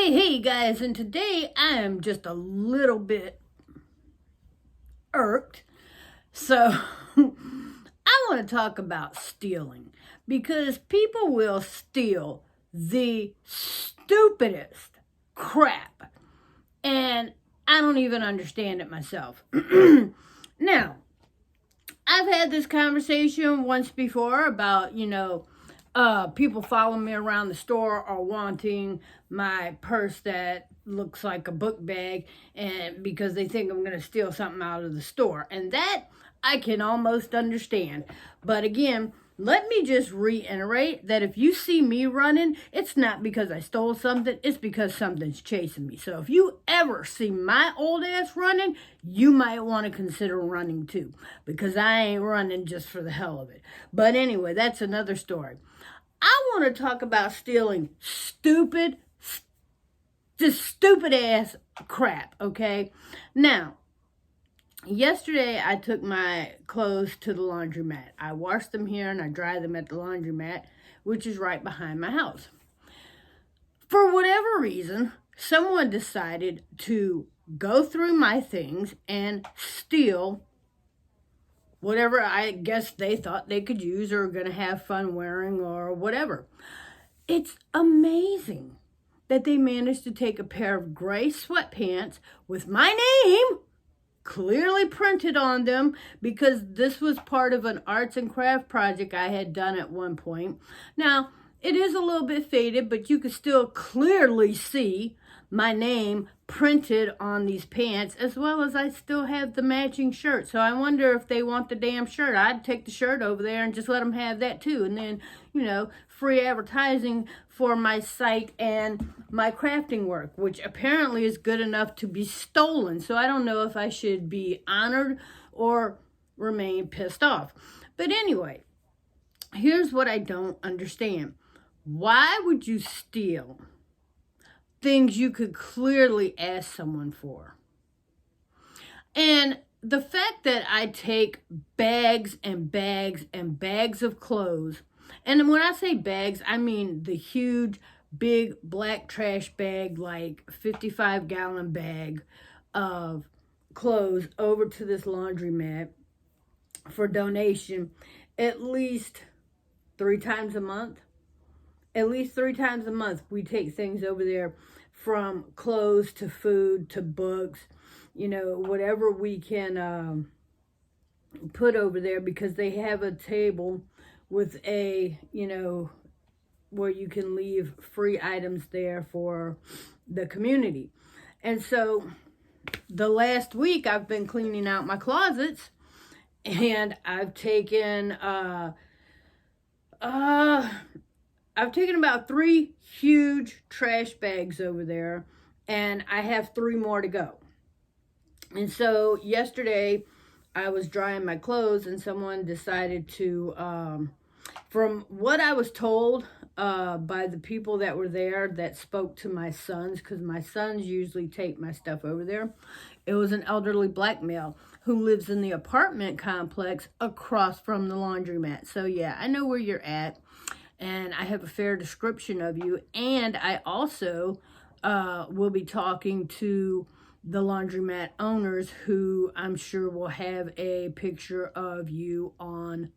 Hey guys, and today I am just a little bit irked. So I want to talk about stealing because people will steal the stupidest crap, and I don't even understand it myself. Now, I've had this conversation once before about, people following me around the store are wanting my purse that looks like a book bag, and because they think I'm going to steal something out of the store. And that I can almost understand. But again, let me just reiterate that if you see me running, it's not because I stole something, it's because something's chasing me. So if you ever see my old ass running, you might want to consider running too, because I ain't running just for the hell of it. But anyway, that's another story. I want to talk about stealing stupid ass crap, okay? Now, yesterday I took my clothes to the laundromat. I washed them here and I dried them at the laundromat, which is right behind my house. For whatever reason, someone decided to go through my things and steal whatever I guess they thought they could use or were going to have fun wearing or whatever. It's amazing that they managed to take a pair of gray sweatpants with my name clearly printed on them, because this was part of an arts and craft project I had done at one point. Now, it is a little bit faded, but you can still clearly see my name printed on these pants, as well as I still have the matching shirt. So I wonder if they want the damn shirt. I'd take the shirt over there and just let them have that too. And then, free advertising for my site and my crafting work, which apparently is good enough to be stolen. So I don't know if I should be honored or remain pissed off. But anyway, here's what I don't understand. Why would you steal things you could clearly ask someone for? And the fact that I take bags and bags and bags of clothes, and when I say bags, I mean the huge, big black trash bag, like 55-gallon bag of clothes over to this laundromat for donation at least 3 times a month. At least 3 times a month, we take things over there, from clothes to food to books, whatever we can put over there, because they have a table with a, where you can leave free items there for the community. And so the last week I've been cleaning out my closets, and I've taken about 3 huge trash bags over there, and I have 3 more to go. And so yesterday I was drying my clothes, and someone decided to, from what I was told by the people that were there that spoke to my sons, because my sons usually take my stuff over there, it was an elderly black male who lives in the apartment complex across from the laundromat. So yeah, I know where you're at, and I have a fair description of you. And I also will be talking to the laundromat owners, who I'm sure will have a picture of you on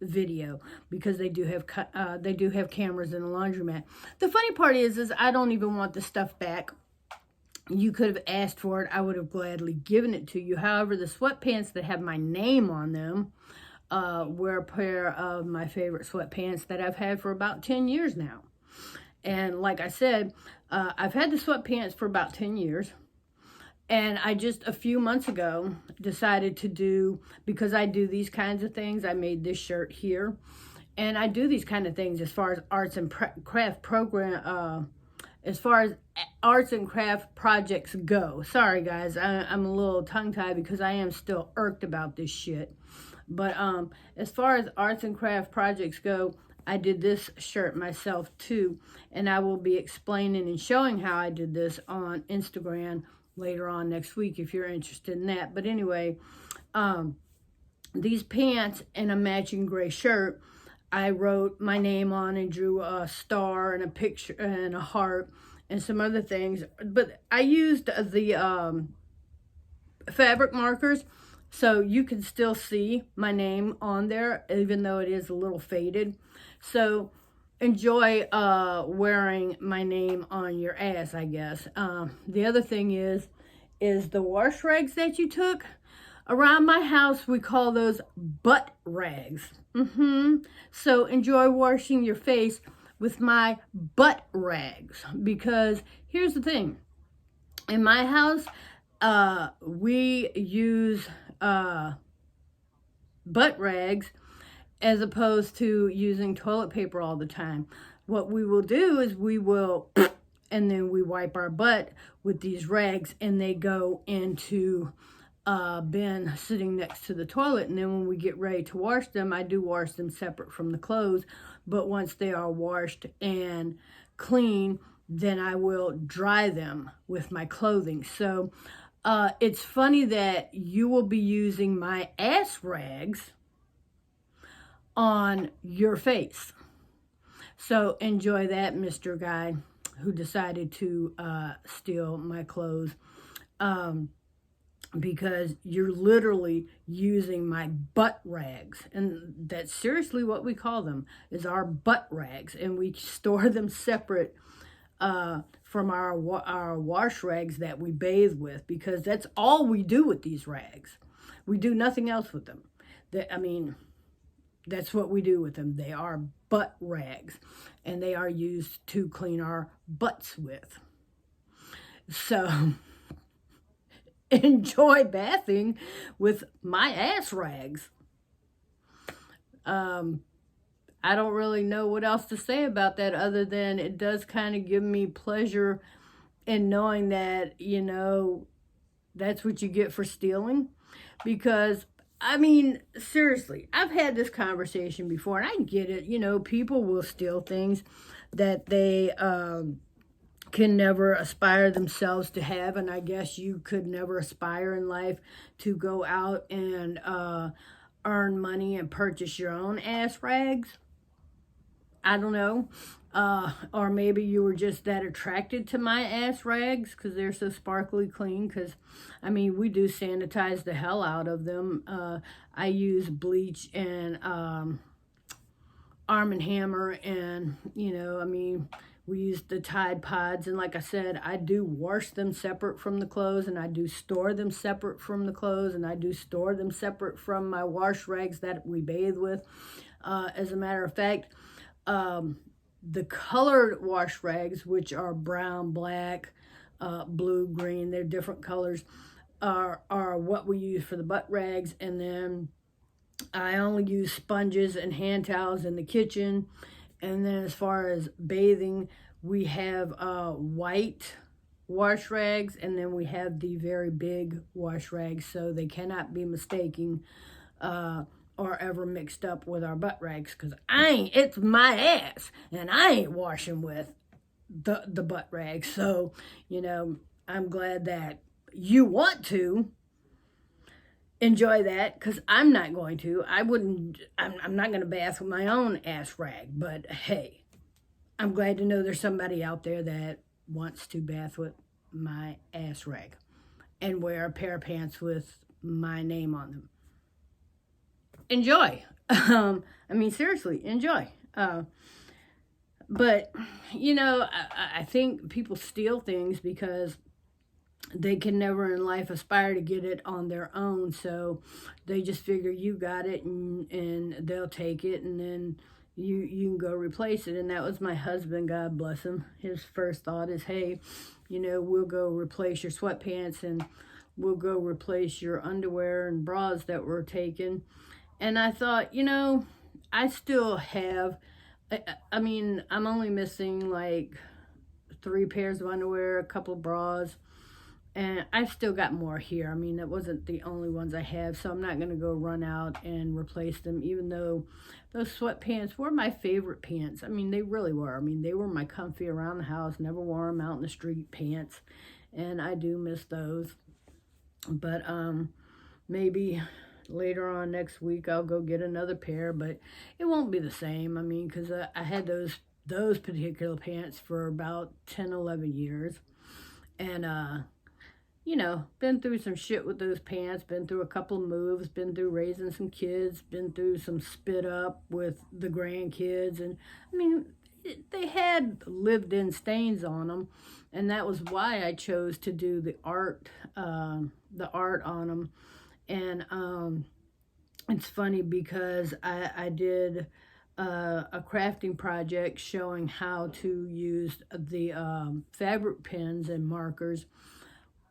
video, because they do have cameras in the laundromat. The funny part is I don't even want the stuff back. You could have asked for it. I would have gladly given it to you. However, the sweatpants that have my name on them were a pair of my favorite sweatpants that I've had for about 10 years now. And like I said, I've had the sweatpants for about 10 years. And I just a few months ago decided to do, because I do these kinds of things, I made this shirt here. And I do these kind of things as far as arts and craft program, as far as arts and craft projects go. Sorry guys, I'm a little tongue-tied because I am still irked about this shit. But as far as arts and craft projects go, I did this shirt myself too. And I will be explaining and showing how I did this on Instagram later on next week if you're interested in that. But anyway, these pants and a matching gray shirt, I wrote my name on and drew a star and a picture and a heart and some other things. But I used the fabric markers, so you can still see my name on there, even though it is a little faded. So enjoy wearing my name on your ass, I guess. The other thing is the wash rags that you took. Around my house, we call those butt rags. So enjoy washing your face with my butt rags, because here's the thing. In my house, we use butt rags as opposed to using toilet paper all the time. What we will do is we will, and then we wipe our butt with these rags, and they go into a bin sitting next to the toilet. And then when we get ready to wash them, I do wash them separate from the clothes. But once they are washed and clean, then I will dry them with my clothing. So it's funny that you will be using my ass rags on your face. So enjoy that, Mr. Guy who decided to steal my clothes. Because you're literally using my butt rags. And that's seriously what we call them, is our butt rags. And we store them separate from our wash rags that we bathe with, because that's all we do with these rags. We do nothing else with them. That's what we do with them. They are butt rags, and they are used to clean our butts with. So enjoy bathing with my ass rags. I don't really know what else to say about that, other than it does kind of give me pleasure in knowing that, that's what you get for stealing. Because, seriously, I've had this conversation before, and I get it. People will steal things that they can never aspire themselves to have. And I guess you could never aspire in life to go out and earn money and purchase your own ass rags. I don't know. Or maybe you were just that attracted to my ass rags because they're so sparkly clean. Because, we do sanitize the hell out of them. I use bleach and Arm & Hammer, and, we use the Tide Pods. And like I said, I do wash them separate from the clothes, and I do store them separate from the clothes, and I do store them separate from my wash rags that we bathe with. As a matter of fact, the colored wash rags, which are brown, black, blue, green, they're different colors, are what we use for the butt rags. And then I only use sponges and hand towels in the kitchen. And then as far as bathing, we have white wash rags, and then we have the very big wash rags, so they cannot be mistaken or ever mixed up with our butt rags, because it's my ass, and I ain't washing with the butt rags. So, I'm glad that you want to enjoy that, because I'm not going to. I'm not going to bath with my own ass rag. But hey, I'm glad to know there's somebody out there that wants to bath with my ass rag and wear a pair of pants with my name on them. Enjoy. Seriously, enjoy. But, I think people steal things because they can never in life aspire to get it on their own. So they just figure you got it, and they'll take it, and then you can go replace it. And that was my husband, God bless him. His first thought is, hey, we'll go replace your sweatpants, and we'll go replace your underwear and bras that were taken. And I thought, I still have, I'm only missing like 3 pairs of underwear, a couple of bras, and I've still got more here. That wasn't the only ones I have, so I'm not going to go run out and replace them, even though those sweatpants were my favorite pants. They really were. They were my comfy around the house, never wore them out in the street pants, and I do miss those. But maybe later on next week I'll go get another pair, but it won't be the same. I mean, because I had those particular pants for about 10, 11 years. And, you know, been through some shit with those pants, been through a couple of moves, been through raising some kids, been through some spit up with the grandkids. And, I mean, they had lived-in stains on them. And that was why I chose to do the art on them. And it's funny because I did a crafting project showing how to use the fabric pens and markers,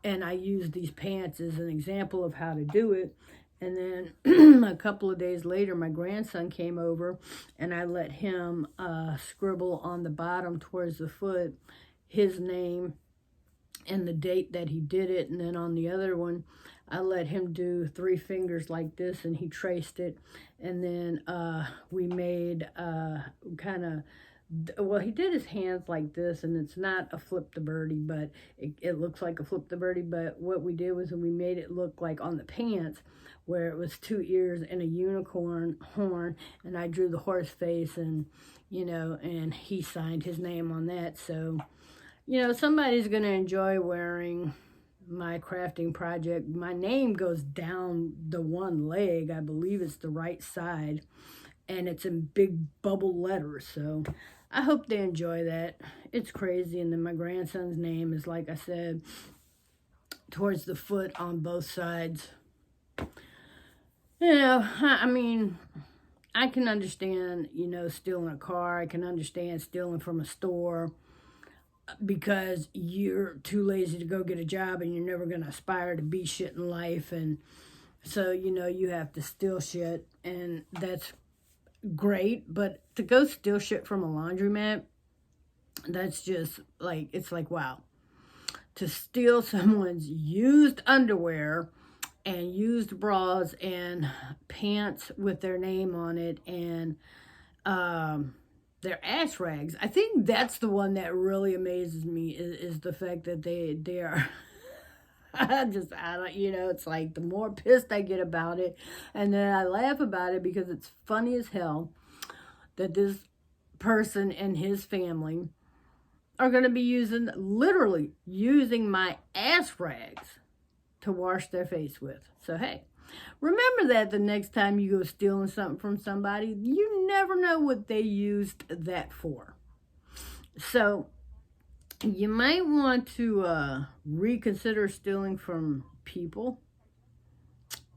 and I used these pants as an example of how to do it. And then a couple of days later, my grandson came over, and I let him scribble on the bottom towards the foot his name and the date that he did it. And then on the other one, I let him do 3 fingers like this, and he traced it. And then we made kind of, well, he did his hands like this, and it's not a flip the birdie, but it looks like a flip the birdie. But what we did was we made it look like on the pants, where it was 2 ears and a unicorn horn, and I drew the horse face, and, you know, and he signed his name on that. So, you know, somebody's going to enjoy wearing my crafting project. My name goes down the one leg. I believe it's the right side, and it's in big bubble letters. So I hope they enjoy that. It's crazy. And then my grandson's name is, like I said, towards the foot on both sides. You know, I mean, I can understand, you know, stealing a car. I can understand stealing from a store, because you're too lazy to go get a job and you're never going to aspire to be shit in life. And so, you know, you have to steal shit, and that's great. But to go steal shit from a laundromat, that's just like, it's like, wow. To steal someone's used underwear and used bras and pants with their name on it, and their ass rags. I think that's the one that really amazes me, is the fact that they are I don't, you know, it's like the more pissed I get about it, and then I laugh about it because it's funny as hell that this person and his family are going to be literally using my ass rags to wash their face with. So, hey, remember that the next time you go stealing something from somebody, you never know what they used that for. So you might want to reconsider stealing from people.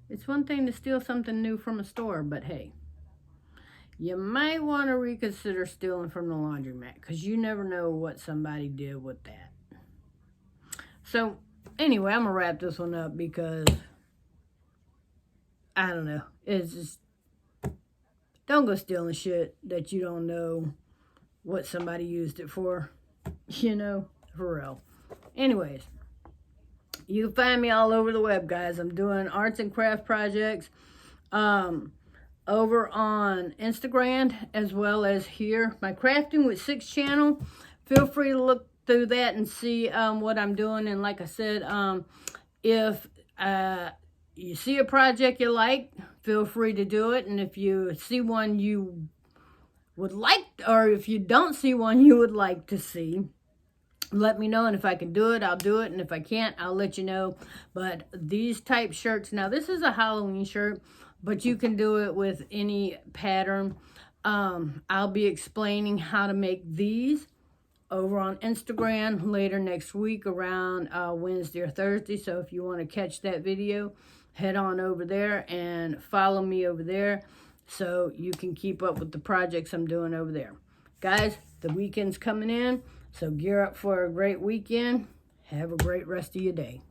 It's one thing to steal something new from a store, but hey, you might want to reconsider stealing from the laundromat, because you never know what somebody did with that. So anyway, I'm going to wrap this one up because I don't know. It's just, don't go stealing shit that you don't know what somebody used it for. You know, for real. Anyways, you can find me all over the web, guys. I'm doing arts and craft projects over on Instagram, as well as here, my Crafting with Six channel. Feel free to look through that and see what I'm doing. And like I said, if you see a project you like, feel free to do it. And if you see one you would like, or if you don't see one you would like to see, let me know. And if I can do it, I'll do it. And if I can't, I'll let you know. But these type shirts, now this is a Halloween shirt, but you can do it with any pattern. I'll be explaining how to make these over on Instagram later next week around Wednesday or Thursday. So if you want to catch that video, head on over there and follow me over there so you can keep up with the projects I'm doing over there. Guys, the weekend's coming in, so gear up for a great weekend. Have a great rest of your day.